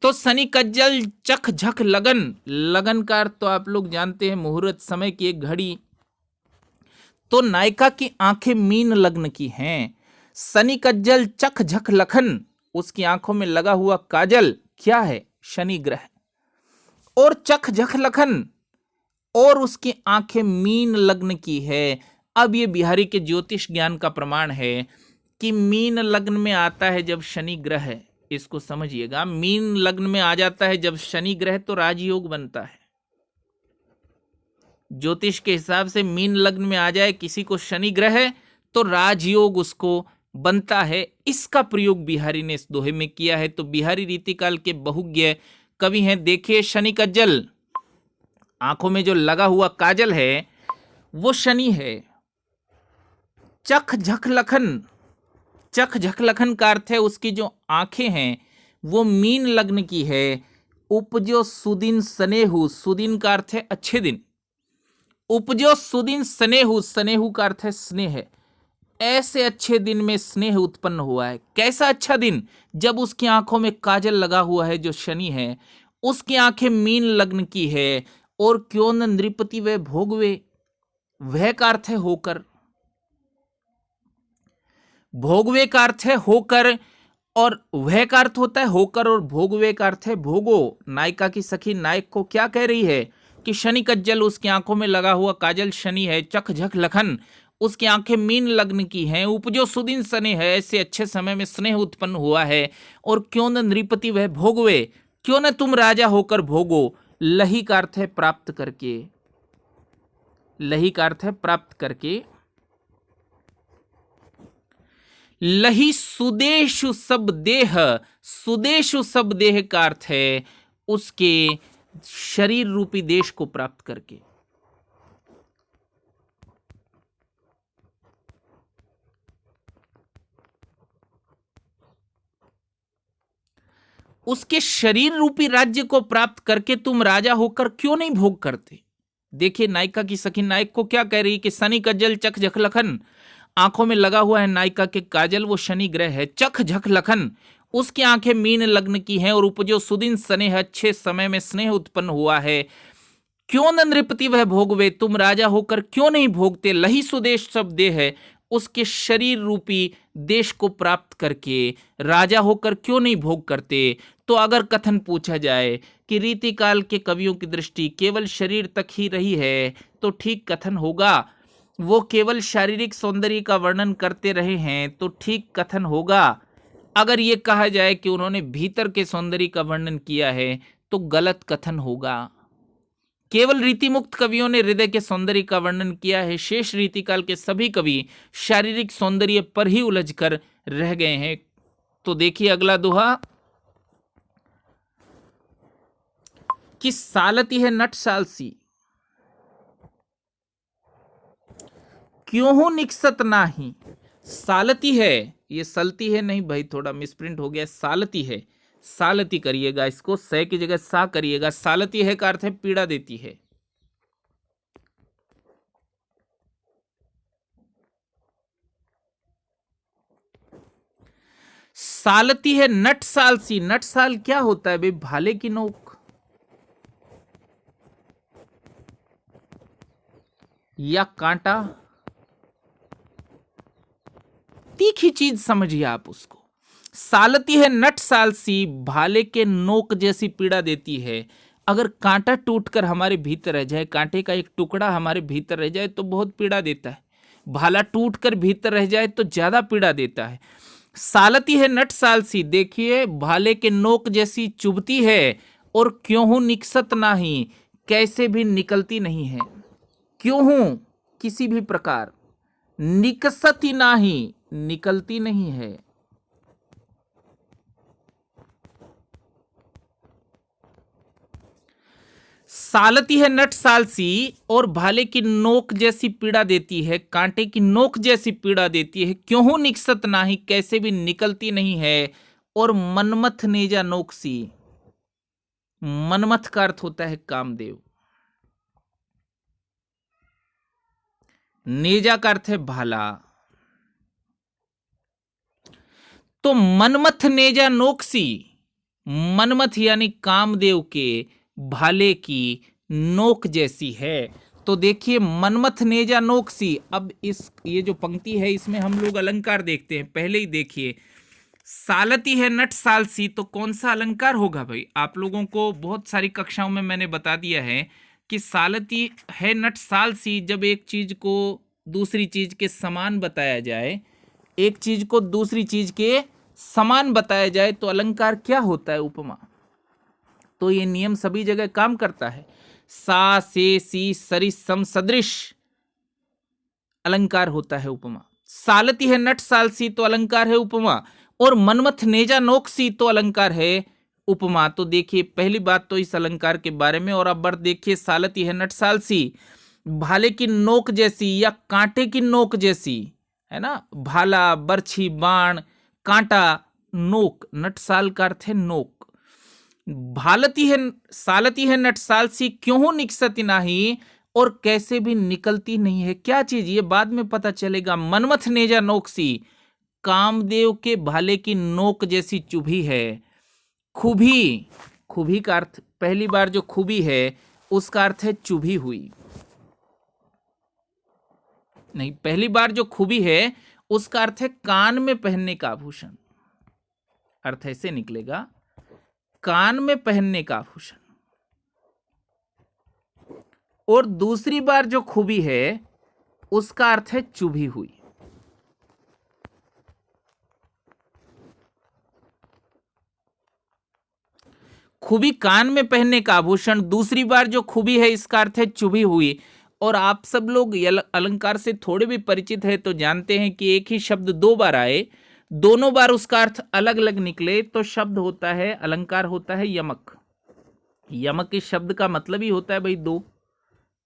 तो शनि कज्जल चख झक लगन, लगन का अर्थ तो आप लोग जानते हैं मुहूर्त समय की एक घड़ी। तो नायिका की आंखें मीन लग्न की हैं। शनि कज्जल चख झक लखन, उसकी आंखों में लगा हुआ काजल क्या है, शनि ग्रह। और चख झख लखन, और उसकी आंखें मीन लग्न की है। अब ये बिहारी के ज्योतिष ज्ञान का प्रमाण है कि मीन लग्न में आता है जब शनि ग्रह है। इसको समझिएगा, मीन लग्न में आ जाता है जब शनि ग्रह तो राजयोग बनता है। ज्योतिष के हिसाब से मीन लग्न में आ जाए किसी को शनि ग्रह है तो राजयोग उसको बनता है। इसका प्रयोग बिहारी ने इस दोहे में किया है। तो बिहारी रीतिकाल के बहुज्ञ कवि हैं। देखिए, शनि कज्जल आंखों में जो लगा हुआ काजल है वो शनि है। चख झख लखन, चख झख लखन का अर्थ है उसकी जो आंखें हैं वो मीन लग्न की है। उपजो सुदिन स्नेहु, सुदिन का अर्थ है अच्छे दिन। उपजो सुदिन स्नेहु, स्नेहु का अर्थ है स्नेह। ऐसे अच्छे दिन में स्नेह उत्पन्न हुआ है। कैसा अच्छा दिन, जब उसकी आंखों में काजल लगा हुआ है जो शनि है। उसकी आंखें मीन लग्न की है। और क्यों न नृपति वे भोगवे, वह का अर्थ है होकर, भोगवे का अर्थ है होकर, और वह का अर्थ होता है होकर, और भोगवे का अर्थ है भोगो। नायिका की सखी नायक को क्या कह रही है कि शनि कज्जल उसकी आंखों में लगा हुआ काजल शनि है। चख झख लखन उसकी आंखें मीन लग्न की हैं। उपजो सुदिन स्नेह है, ऐसे अच्छे समय में स्नेह उत्पन्न हुआ है। और क्यों न नृपति वह भोगवे, क्यों न तुम राजा होकर भोगो। लही का अर्थ है प्राप्त करके, लही का अर्थ है प्राप्त करके। लही सुदेशु सब देह, सुदेशु सब देह का अर्थ है उसके शरीर रूपी देश को प्राप्त करके। उसके शरीर रूपी राज्य को प्राप्त करके तुम राजा होकर क्यों नहीं भोग करते। देखिए, नायिका की सखी नायक को क्या कह रही कि शनि कज्जल चख झख लखन, आंखों में लगा हुआ है नायिका के काजल, वो शनि ग्रह है। चख झख लखन उसकी आंखें मीन लग्न की हैं। और उपजो सुदिन स्नेह, अच्छे समय में स्नेह उत्पन्न हुआ है। क्यों न नृपति वह भोगवे, तुम राजा होकर क्यों नहीं भोगते। लही सुदेश सब देह है, उसके शरीर रूपी देश को प्राप्त करके राजा होकर क्यों नहीं भोग करते। तो अगर कथन पूछा जाए कि रीतिकाल के कवियों की दृष्टि केवल शरीर तक ही रही है तो ठीक कथन होगा। वो केवल शारीरिक सौंदर्य का वर्णन करते रहे हैं तो ठीक कथन होगा। अगर ये कहा जाए कि उन्होंने भीतर के सौंदर्य का वर्णन किया है तो गलत कथन होगा। केवल रीति मुक्त कवियों ने हृदय के सौंदर्य का वर्णन किया है। शेष रीतिकाल के सभी कवि शारीरिक सौंदर्य पर ही उलझकर रह गए हैं। तो देखिए अगला दोहा कि सालती है नट सालसी, क्यों हो निकसत नाही। सालती है, ये सलती है नहीं भाई, थोड़ा मिसप्रिंट हो गया, सालती है। सालती करिएगा, इसको स की जगह सा करिएगा। सालती है का अर्थ है पीड़ा देती है। सालती है नट सालसी, नट साल क्या होता है भाई, भाले की नोक या कांटा, तीखी चीज समझिए आप उसको। सालती है नट सालसी, भाले के नोक जैसी पीड़ा देती है। अगर कांटा टूटकर हमारे भीतर रह जाए, कांटे का एक टुकड़ा हमारे भीतर रह जाए तो बहुत पीड़ा देता है। भाला टूटकर भीतर रह जाए तो ज्यादा पीड़ा देता है। सालती है नट सालसी, देखिए भाले के नोक जैसी चुभती है और क्यों हूं निकसत नाही, कैसे भी निकलती नहीं है। क्यों हूं किसी भी प्रकार, निकसती नाही, निकलती नहीं है। सालती है नट सालसी और भाले की नोक जैसी पीड़ा देती है, कांटे की नोक जैसी पीड़ा देती है। क्यों हूं निकसत नाही, कैसे भी निकलती नहीं है। और मनमथ नेजा नोकसी, मनमथ का अर्थ होता है कामदेव, नेजा का अर्थ है भाला। तो मनमथ नेजा नोकसी, मनमथ यानी कामदेव के भाले की नोक जैसी है। तो देखिए मनमथ नेजा नोकसी। अब इस ये जो पंक्ति है इसमें हम लोग अलंकार देखते हैं। पहले ही देखिए, सालती है नट सालसी, तो कौन सा अलंकार होगा भाई। आप लोगों को बहुत सारी कक्षाओं में मैंने बता दिया है कि सालती है नट सालसी, जब एक चीज को दूसरी चीज के समान बताया जाए, एक चीज को दूसरी चीज के समान बताया जाए तो अलंकार क्या होता है, उपमा। तो ये नियम सभी जगह काम करता है। सा से सी सरी सम सदृश अलंकार होता है उपमा। सालती है नट सालसी तो अलंकार है उपमा, और मनमथ नेजा नोकसी तो अलंकार है उपमा। तो देखिए पहली बात तो इस अलंकार के बारे में। और अब बढ़ देखिए, सालती है नट सालसी, भाले की नोक जैसी या कांटे की नोक जैसी, है ना। भाला, बर्छी, बाण, कांटा, नोक, नटसाल का अर्थ है नोक। भालती है, सालती है नट सालसी, क्यों हो निकसती नाही, और कैसे भी निकलती नहीं है। क्या चीज, ये बाद में पता चलेगा। मनमथ नेजा नोकसी, कामदेव के भाले की नोक जैसी चुभी है। खुभी, खुभी का अर्थ, पहली बार जो खुभी है उसका अर्थ है चुभी हुई। नहीं, पहली बार जो खुभी है उसका अर्थ है कान में पहनने का आभूषण। अर्थ ऐसे निकलेगा, कान में पहनने का आभूषण। और दूसरी बार जो खुबी है उसका अर्थ है चुभी हुई। खुबी कान में पहनने का आभूषण, दूसरी बार जो खुबी है इसका अर्थ है चुभी हुई। और आप सब लोग अलंकार से थोड़े भी परिचित है तो जानते हैं कि एक ही शब्द दो बार आए, दोनों बार उसका अर्थ अलग अलग निकले तो शब्द होता है, अलंकार होता है यमक। यमक इस शब्द का मतलब ही होता है भाई दो।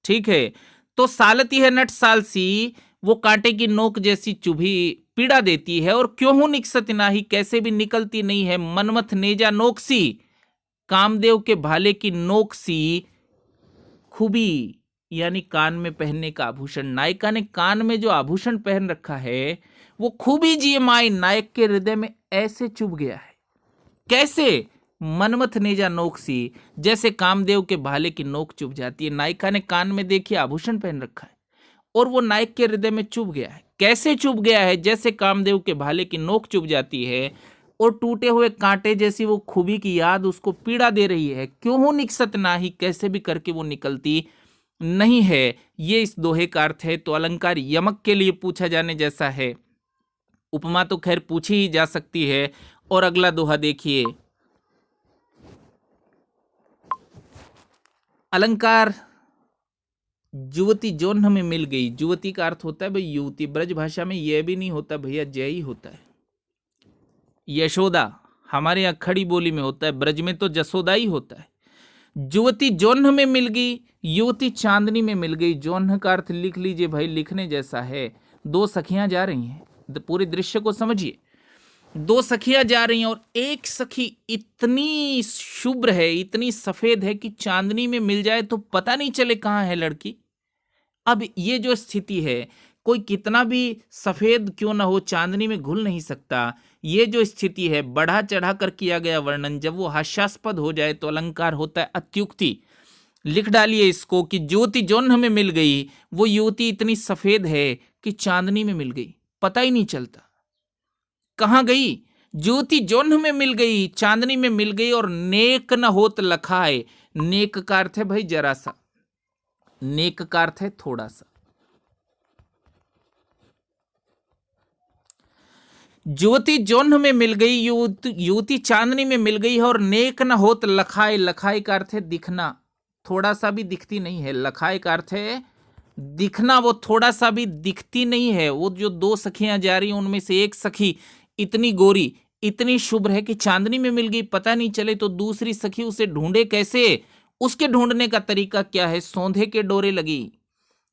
ठीक है। तो सालती है नट सालसी, वो कांटे की नोक जैसी चुभी पीड़ा देती है। और क्यों हूं निकसती नाही, कैसे भी निकलती नहीं है। मनमथ नेजा नोकसी, कामदेव के भाले की नोक सी, खुबी यानी कान में पहनने का आभूषण। नायिका ने कान में जो आभूषण पहन रखा है वो खूबी जी माई नायक के हृदय में ऐसे चुभ गया है। कैसे, मनमथ नेजा नोक सी, जैसे कामदेव के भाले की नोक चुभ जाती है। नायिका ने कान में देखिए आभूषण पहन रखा है और वो नायक के हृदय में चुभ गया है। कैसे चुभ गया है, जैसे कामदेव के भाले की नोक चुभ जाती है और टूटे हुए कांटे जैसी वो खूबी की याद उसको पीड़ा दे रही है। क्यों हो निकसत नाही, कैसे भी करके वो निकलती नहीं है। ये इस दोहे का अर्थ है। तो अलंकार यमक के लिए पूछा जाने जैसा है। उपमा तो खैर पूछी ही जा सकती है। और अगला दोहा देखिए, अलंकार युवती जौन हमें मिल गई। युवती का अर्थ होता है भाई युवती। ब्रज भाषा में यह भी नहीं होता भैया, जय ही होता है। यशोदा हमारे यहाँ खड़ी बोली में होता है, ब्रज में तो जसोदा ही होता है। युवती जौन में मिल गई, युवती चांदनी में मिल गई। जौन का अर्थ लिख लीजिए भाई, लिखने जैसा है। दो सखियां जा रही हैं, पूरे दृश्य को समझिए। दो सखियां जा रही हैं और एक सखी इतनी शुभ्र है, इतनी सफेद है कि चांदनी में मिल जाए तो पता नहीं चले कहाँ है लड़की। अब ये जो स्थिति है, कोई कितना भी सफेद क्यों ना हो, चांदनी में घुल नहीं सकता। ये जो स्थिति है, बढ़ा चढ़ा कर किया गया वर्णन, जब वो हास्यास्पद हो जाए तो अलंकार होता है अत्युक्ति। लिख डालिए इसको कि ज्योति जौन हमें मिल गई, वो युवती इतनी सफेद है कि चांदनी में मिल गई, पता ही नहीं चलता कहाँ गई। ज्योति जौन हमें मिल गई, चांदनी में मिल गई। और नेक न होत लखाए, नेक का अर्थ है भाई जरा सा, नेक का अर्थ है थोड़ा सा। ज्योति जोन्ह में मिल गई, युवती चांदनी में मिल गई है, और नेक न होत लखाए। लखाए का अर्थ है दिखना, थोड़ा सा भी दिखती नहीं है। लखाए का अर्थ है दिखना, वो थोड़ा सा भी दिखती नहीं है। वो जो दो सखियां जा रही हैं उनमें से एक सखी इतनी गोरी, इतनी शुभ्र है कि चांदनी में मिल गई, पता नहीं चले तो दूसरी सखी उसे ढूंढे कैसे। उसके ढूंढने का तरीका क्या है? सौंधे के डोरे लगी।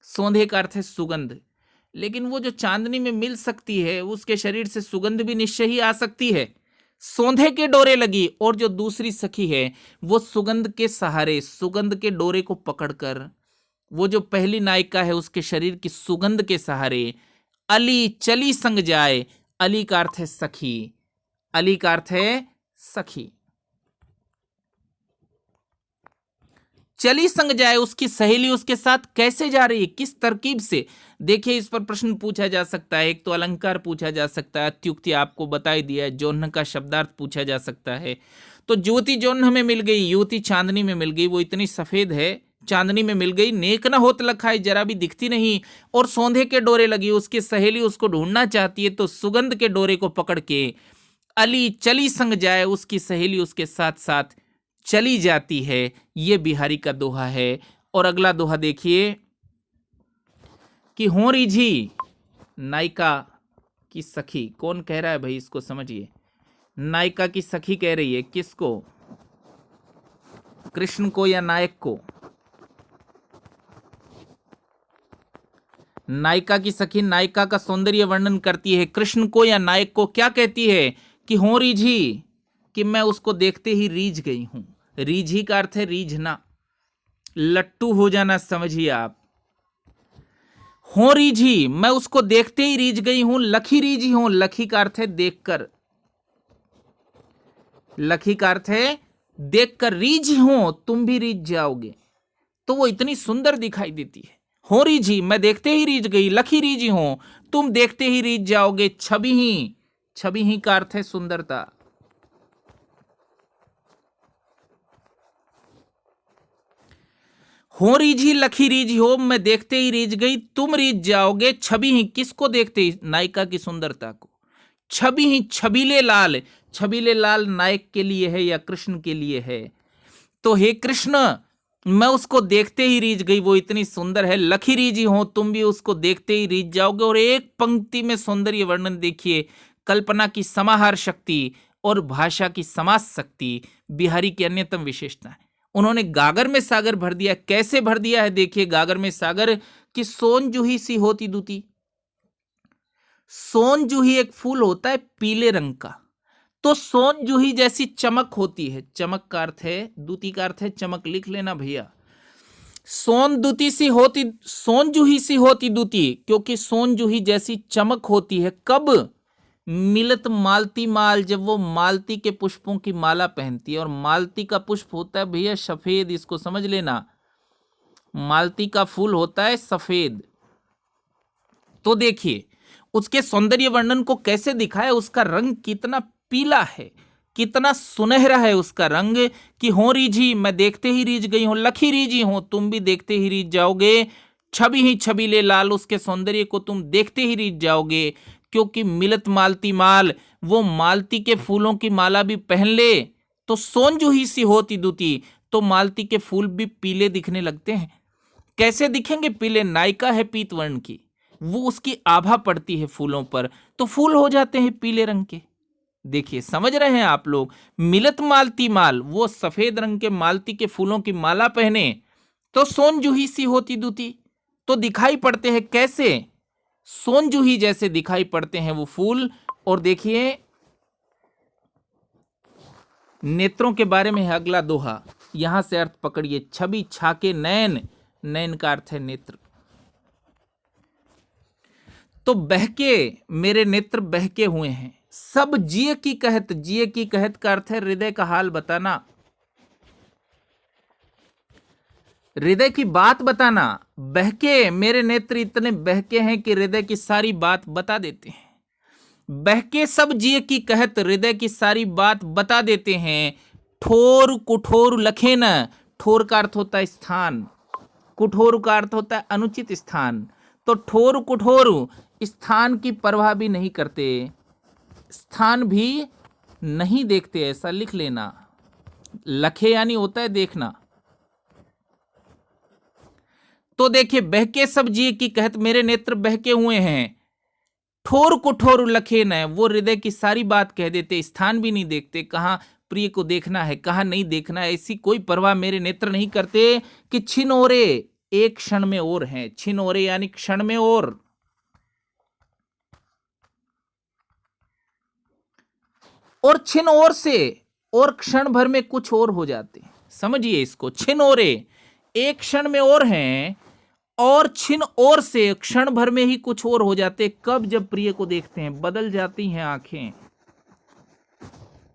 सौंधे का अर्थ है सुगंध। लेकिन वो जो चांदनी में मिल सकती है उसके शरीर से सुगंध भी निश्चय ही आ सकती है। सौंधे के डोरे लगी, और जो दूसरी सखी है वो सुगंध के सहारे, सुगंध के डोरे को पकड़कर, वो जो पहली नायिका है उसके शरीर की सुगंध के सहारे अली चली संग जाए। अली का अर्थ है सखी, अली का अर्थ है सखी। चली संग जाए, उसकी सहेली उसके साथ कैसे जा रही है, किस तरकीब से? देखिए, इस पर प्रश्न पूछा जा सकता है। एक तो अलंकार पूछा जा सकता है, अत्युक्ति आपको बताई दिया है, जोन्ह का शब्दार्थ पूछा जा सकता है। तो ज्योति जोन्ह में मिल गई, युवती चांदनी में मिल गई, वो इतनी सफेद है, चांदनी में मिल गई, नेक न होत लखाए, जरा भी दिखती नहीं, और सौंधे के डोरे लगी, उसकी सहेली उसको ढूंढना चाहती है, तो सुगंध के डोरे को पकड़ के अली चली संग जाए, उसकी सहेली उसके साथ साथ चली जाती है। ये बिहारी का दोहा है। और अगला दोहा देखिए कि हो रिझी नायिका की सखी। कौन कह रहा है भाई, इसको समझिए। नायिका की सखी कह रही है, किसको? कृष्ण को या नायक को? नायिका की सखी नायिका का सौंदर्य वर्णन करती है, कृष्ण को या नायक को क्या कहती है? कि हो रिझी, कि मैं उसको देखते ही रीझ गई हूं। रीझी का अर्थ है रीझना, लट्टू हो जाना, समझिए आप। हो रीझी, मैं उसको देखते ही रीझ गई हूं। लखी रीझी हूं, लखी का अर्थ है देखकर, लखी का अर्थ है देखकर। रीझ हो, तुम भी रीझ जाओगे। तो वो इतनी सुंदर दिखाई देती है। हो रीझी, मैं देखते ही रीझ गई। लखी रीझी हो, तुम देखते ही रीझ जाओगे। छवि ही, छवि ही का अर्थ है सुंदरता। हो रीझी लखी रीझी हो, मैं देखते ही रीझ गई, तुम रीझ जाओगे। छवि ही, किसको देखते ही? नायिका की सुंदरता को। छवि ही छबीले लाल, छबीले लाल नायक के लिए है या कृष्ण के लिए है? तो हे कृष्ण, मैं उसको देखते ही रीझ गई, वो इतनी सुंदर है। लखी रीझी हो, तुम भी उसको देखते ही रीझ जाओगे। और एक पंक्ति में सौंदर्य वर्णन देखिए, कल्पना की समाहार शक्ति और भाषा की समास शक्ति बिहारी की अन्यतम विशेषता है। उन्होंने गागर में सागर भर दिया। कैसे भर दिया है देखिए, गागर में सागर कि सोन जूही सी होती दूती। सोन जूही एक फूल होता है पीले रंग का, तो सोन जूही जैसी चमक होती है। चमक का अर्थ है, दूती का अर्थ है चमक, लिख लेना भैया। सोन दूती सी होती, सोन जूही सी होती दूती, क्योंकि सोन जूही जैसी चमक होती है। कब? मिलत मालती माल, जब वो मालती के पुष्पों की माला पहनती है। और मालती का पुष्प होता है भैया सफेद, इसको समझ लेना। मालती का फूल होता है सफेद। तो देखिए उसके सौंदर्य वर्णन को कैसे दिखाया, उसका रंग कितना पीला है, कितना सुनहरा है उसका रंग। कि हो रीझी, मैं देखते ही रीझ गई हूं। लखी रीझी हूं, तुम भी देखते ही रीझ जाओगे। छवि ही छबीले लाल, उसके सौंदर्य को तुम देखते ही रीझ जाओगे। क्योंकि मिलत मालती माल, वो मालती के फूलों की माला भी पहन ले तो सोन जूही सी होती दूती, तो मालती के फूल भी पीले दिखने लगते हैं। कैसे दिखेंगे पीले? नायिका है पीत वर्ण की, वो उसकी आभा पड़ती है फूलों पर, तो फूल हो जाते हैं पीले रंग के। देखिए, समझ रहे हैं आप लोग? मिलत मालती माल, वो सफेद रंग के मालती के फूलों की माला पहने तो सोन जूही सी होती दूती, तो दिखाई पड़ते हैं कैसे? सोन जूही जैसे दिखाई पड़ते हैं वो फूल। और देखिए नेत्रों के बारे में है अगला दोहा, यहां से अर्थ पकड़िए। छवि छाके नैन, नैन का अर्थ है नेत्र। तो बहके, मेरे नेत्र बहके हुए हैं। सब जिय की कहत, जिय की कहत का अर्थ है हृदय का हाल बताना, हृदय की बात बताना। बहके, मेरे नेत्र इतने बहके हैं कि हृदय की सारी बात बता देते हैं। बहके सब जिय की कहत, हृदय की सारी बात बता देते हैं। ठोर कुठोर लखे न, ठोर का अर्थ होता है स्थान, कुठोर का अर्थ होता है अनुचित स्थान। तो ठोर कुठोर स्थान की परवाह भी नहीं करते, स्थान भी नहीं देखते, ऐसा लिख लेना। लखे यानी होता है देखना। तो देखिए, बहके सब जिए की कहत मेरे नेत्र बहके हुए हैं, ठोर कुठोर लखे न, वो हृदय की सारी बात कह देते, स्थान भी नहीं देखते, कहाँ प्रिय को देखना है कहाँ नहीं देखना है, ऐसी कोई परवाह मेरे नेत्र नहीं करते कि छिन ओरे एक क्षण में और हैं। छिन ओरे यानी क्षण में और छिन ओर से और क्षण भर में कुछ और हो जाते हैं। समझिए इसको, छिन ओरे एक क्षण में और हैं और छिन ओर से क्षण भर में ही कुछ और हो जाते। कब? जब प्रिय को देखते हैं, बदल जाती हैं आंखें।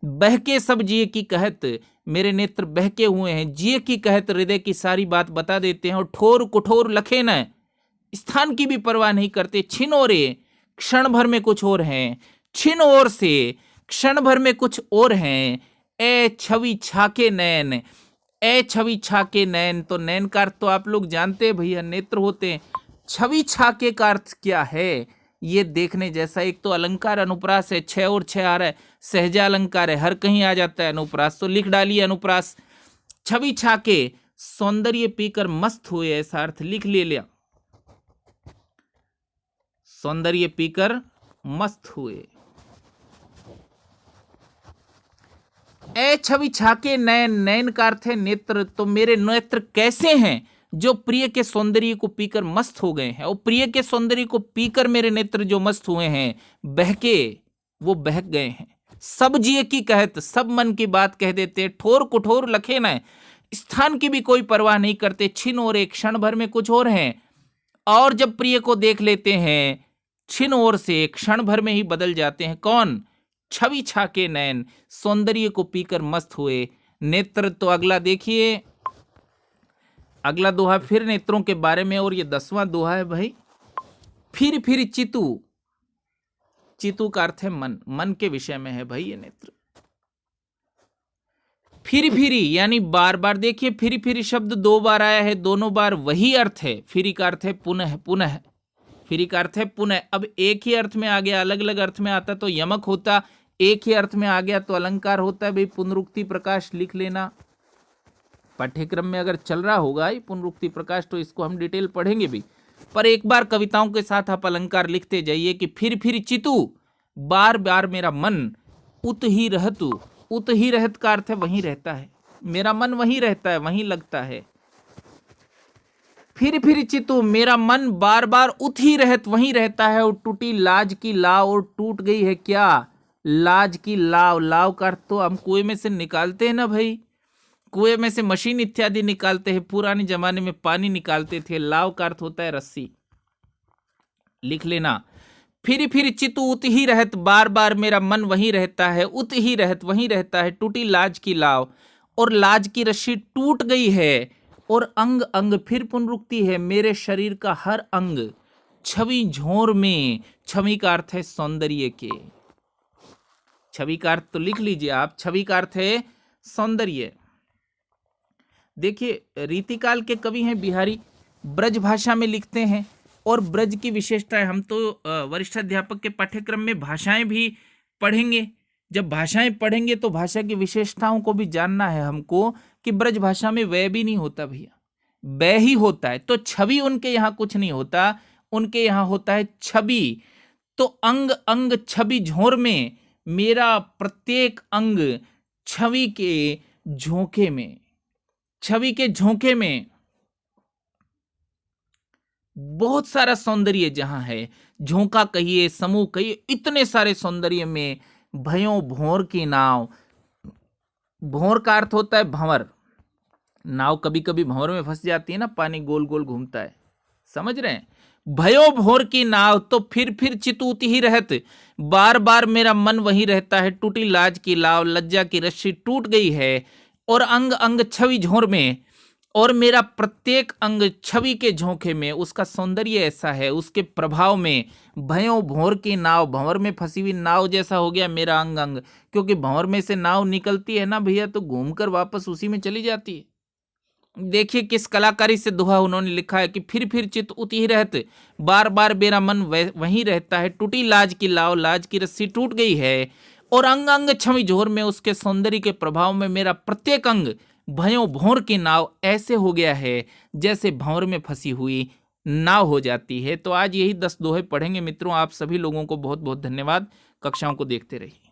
बहके सब जिए की कहत मेरे नेत्र बहके हुए हैं, जिए की कहत हृदय की सारी बात बता देते हैं, और ठोर कुठोर लखे न, स्थान की भी परवाह नहीं करते। छिन ओरे क्षण भर में कुछ और हैं, छिन ओर से क्षण भर में कुछ और हैं। ए छवि छाके नैन, ए छवि छाके नैन, तो नैन का अर्थ तो आप लोग जानते हैं भैया, नेत्र होते हैं। छवि छाके का अर्थ क्या है? ये देखने जैसा। एक तो अलंकार अनुप्रास है, 6 और 6 आ रहा है, सहजा अलंकार है, हर कहीं आ जाता है अनुप्रास, तो लिख डालिए अनुप्रास। छवि छाके सौंदर्य पीकर मस्त हुए, ऐसा अर्थ लिख लिया। सौंदर्य पीकर मस्त हुए। ए छवि छाके नैन, नैन का अर्थ है नेत्र, तो मेरे नेत्र कैसे हैं? जो प्रिय के सौंदर्य को पीकर मस्त हो गए हैं, और प्रिय के सौंदर्य को पीकर मेरे नेत्र जो मस्त हुए हैं, बहके, वो बहक गए हैं। सब जिए की कहत, सब मन की बात कह देते, ठोर कुठोर लखे न, स्थान की भी कोई परवाह नहीं करते। छिन और एक क्षण भर में कुछ और हैं, और जब प्रिय को देख लेते हैं, छिन ओर से क्षण भर में ही बदल जाते हैं। कौन? छवि छाके नैन, सौंदर्य को पीकर मस्त हुए नेत्र। तो अगला देखिए, अगला दोहा फिर नेत्रों के बारे में, और ये 10वां दोहा है भाई। फिर चितु, चितु का अर्थ है मन, मन के विषय में है भाई ये नेत्र। फिर यानी बार बार। देखिए फिर शब्द 2 बार आया है, दोनों बार वही अर्थ है। फिर का अर्थ है पुनः, पुनः। फिर का अर्थ है पुनः। अब एक ही अर्थ में आ गया, अलग अलग अर्थ में आता तो यमक होता, एक ही अर्थ में आ गया तो अलंकार होता है भाई। पुनरुक्ति प्रकाश लिख लेना, पाठ्यक्रम में अगर चल रहा होगा ये पुनरुक्ति प्रकाश तो इसको हम डिटेल पढ़ेंगे भी, पर एक बार कविताओं के साथ आप अलंकार लिखते जाइए कि फिर चितु, बार बार मेरा मन, उत ही रहतु, उत ही रहत का अर्थ है वहीं रहता है, मेरा मन वहीं रहता है, वहीं लगता है। फिर चितु, मेरा मन बार बार उत ही रहत वहीं रहता है। और टूटी लाज की लाव, और टूट गई है क्या? लाज की लाव। लाव का अर्थ तो हम कुएं में से निकालते हैं ना भाई, कुएं में से मशीन इत्यादि निकालते हैं, पुराने जमाने में पानी निकालते थे। लाव का अर्थ होता है रस्सी, लिख लेना। फिर चितु उत ही रहत, बार बार मेरा मन वहीं रहता है, उत ही रहत वहीं रहता है। टूटी लाज की लाव, और लाज की रस्सी टूट गई है। और अंग अंग, फिर पुनरुक्ति है, मेरे शरीर का हर अंग छवि झोर में। छवि का अर्थ है सौंदर्य के, छवि का अर्थ तो लिख लीजिए आप, छवि का अर्थ है सौंदर्य। देखिए रीतिकाल के कवि हैं बिहारी, ब्रज भाषा में लिखते हैं, और ब्रज की विशेषताएं हम तो वरिष्ठ अध्यापक के पाठ्यक्रम में भाषाएं भी पढ़ेंगे। जब भाषाएं पढ़ेंगे तो भाषा की विशेषताओं को भी जानना है हमको, कि ब्रज भाषा में वह भी नहीं होता भैया, वह ही होता है। तो छवि उनके यहाँ कुछ नहीं होता, उनके यहाँ होता है छवि। तो अंग अंग छवि झोर में, मेरा प्रत्येक अंग छवि के झोंके में, छवि के झोंके में बहुत सारा सौंदर्य जहां है, झोंका कहिए, समूह कहिए, इतने सारे सौंदर्य में भयों भोर की नाव। भोर का अर्थ होता है भंवर, नाव कभी कभी भंवर में फंस जाती है ना, पानी गोल गोल घूमता है, समझ रहे हैं। भयो भोर की नाव, तो फिर चितूत ही रहत, बार बार मेरा मन वहीं रहता है। टूटी लाज की लाव, लज्जा की रस्सी टूट गई है, और अंग अंग छवि झोर में, और मेरा प्रत्येक अंग छवि के झोंके में। उसका सौंदर्य ऐसा है, उसके प्रभाव में। भयो भंवर की नाव, भंवर में फंसी हुई नाव जैसा हो गया मेरा अंग अंग, क्योंकि भंवर में से नाव निकलती है ना भैया, तो घूमकर वापस उसी में चली जाती है। देखिए किस कलाकारी से दोहा उन्होंने लिखा है कि फिर चित उती ही रहत, बार बार मेरा मन वहीं रहता है, टूटी लाज की लाव, लाज की रस्सी टूट गई है, और अंग अंग छवि झोर में उसके सौंदर्य के प्रभाव में मेरा प्रत्येक अंग भयों भौर की नाव ऐसे हो गया है जैसे भंवर में फंसी हुई नाव हो जाती है। तो आज यही 10 दोहे पढ़ेंगे मित्रों। आप सभी लोगों को बहुत बहुत धन्यवाद। कक्षाओं को देखते रहिए।